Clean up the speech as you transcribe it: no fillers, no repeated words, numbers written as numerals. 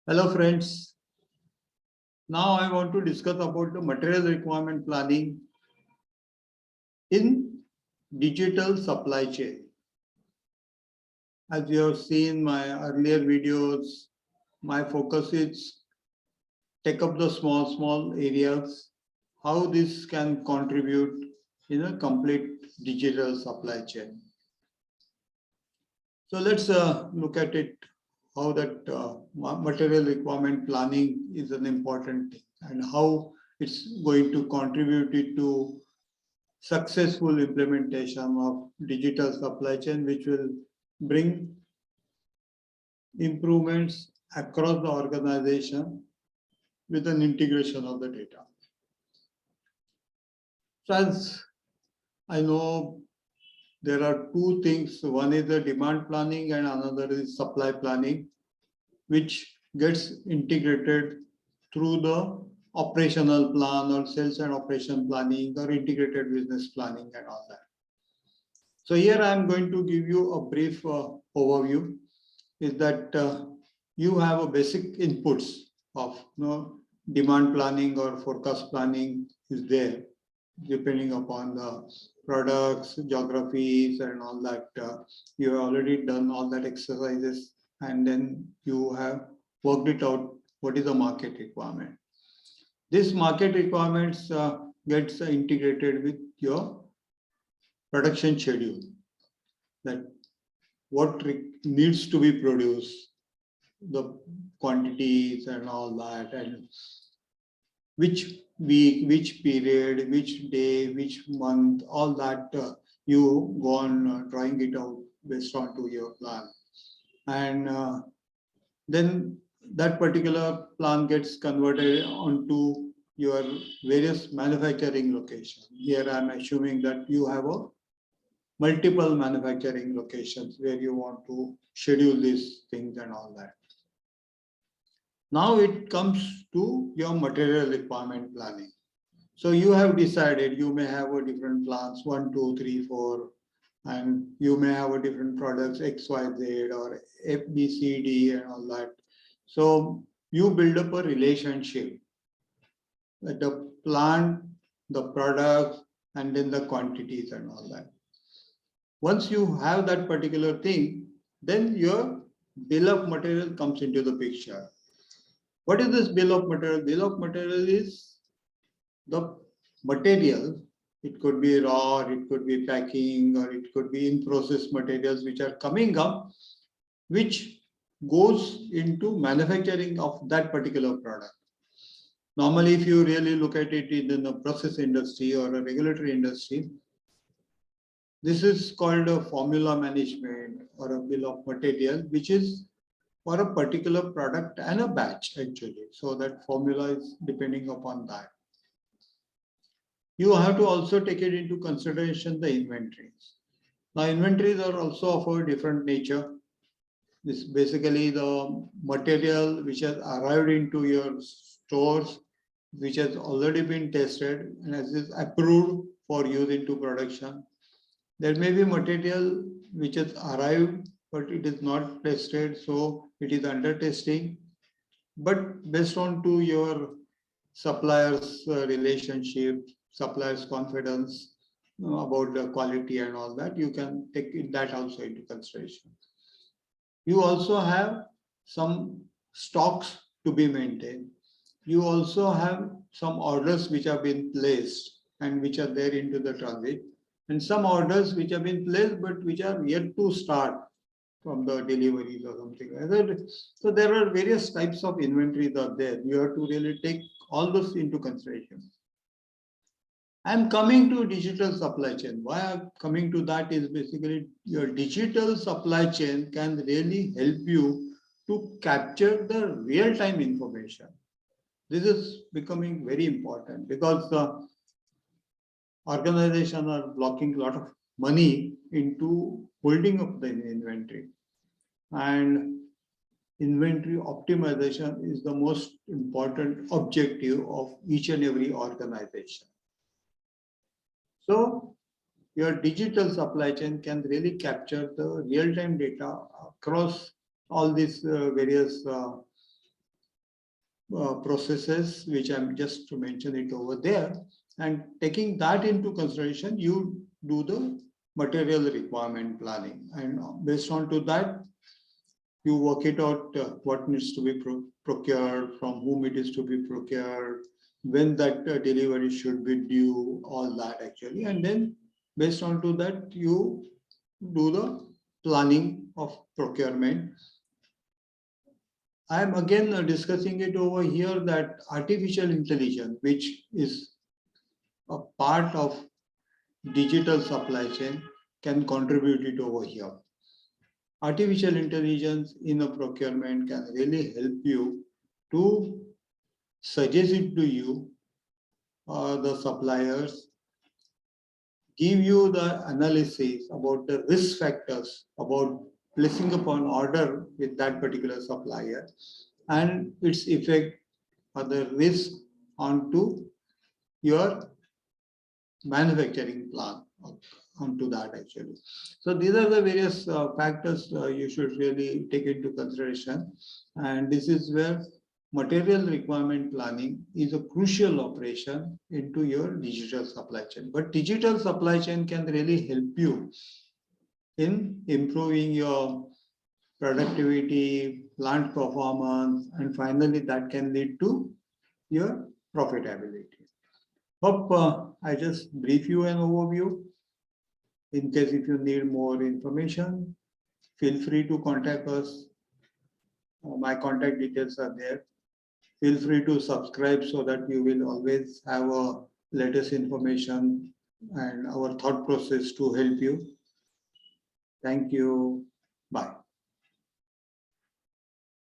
Hello friends. Now I want to discuss about the material requirement planning in digital supply chain. As you have seen my earlier videos, my focus is take up the small areas, how this can contribute in a complete digital supply chain. So let's look at it, how that material requirement planning is an important thing and how it's going to contribute it to successful implementation of digital supply chain, which will bring improvements across the organization with an integration of the data. So as I know, there are two things. One is the demand planning and another is supply planning, which gets integrated through the operational plan or sales and operation planning or integrated business planning and all that. So here I am going to give you a brief overview. Is that you have a basic inputs of demand planning or forecast planning is there, depending upon the products, geographies, and all that. You have already done all that exercises, and then you have worked it out. What is the market requirement? This market requirements gets integrated with your production schedule. That what needs to be produced, the quantities and all that, and which week, which period, which day, which month, all that you go on drawing it out based on to your plan. And then that particular plan gets converted onto your various manufacturing locations. Here I'm assuming that you have a multiple manufacturing locations where you want to schedule these things and all that. Now it comes to your material requirement planning. So you have decided you may have a different plans 1, 2, 3, 4, and you may have a different products X, Y, Z or F, B, C, D and all that. So you build up a relationship with the plant, the products, and then the quantities and all that. Once you have that particular thing, then your bill of material comes into the picture. What is this bill of material? Bill of material is the material. It could be raw, it could be packing, or it could be in-process materials which are coming up, which goes into manufacturing of that particular product. Normally, if you really look at it in the process industry or a regulatory industry, this is called a formula management or a bill of material, which is for a particular product and a batch actually. So that formula is depending upon that. You have to also take it into consideration the inventories. Now inventories are also of a different nature. This basically the material which has arrived into your stores, which has already been tested and is approved for use into production. There may be material which has arrived, but it is not tested, so it is under testing. But based on to your suppliers' relationship, suppliers' confidence about the quality and all that, you can take that also into consideration. You also have some stocks to be maintained. You also have some orders which have been placed and which are there into the transit. And some orders which have been placed but which are yet to start from the deliveries or something like that. So there are various types of inventories are there. You have to really take all those into consideration. I'm coming to digital supply chain. Why I'm coming to that is basically your digital supply chain can really help you to capture the real-time information. This is becoming very important because organizations are blocking a lot of money into holding up the inventory. And inventory optimization is the most important objective of each and every organization. So your digital supply chain can really capture the real-time data across all these various processes, which I'm just to mention it over there, and taking that into consideration, you do the material requirement planning, and based on to that, you work it out what needs to be procured, from whom it is to be procured, when that delivery should be due, all that actually, and then based on to that, you do the planning of procurement. I am again discussing it over here that artificial intelligence, which is a part of digital supply chain, can contribute it over here. Artificial intelligence in a procurement can really help you to suggest it to you, the suppliers, give you the analysis about the risk factors about placing upon order with that particular supplier and its effect or the risk onto your manufacturing plant, onto that actually. So these are the various factors you should really take into consideration, and this is where material requirement planning is a crucial operation into your digital supply chain. But digital supply chain can really help you in improving your productivity, plant performance, and finally that can lead to your profitability. Hope I just brief you an overview. In case if you need more information, feel free to contact us. My contact details are there. Feel free to subscribe so that you will always have a latest information and our thought process to help you. Thank you.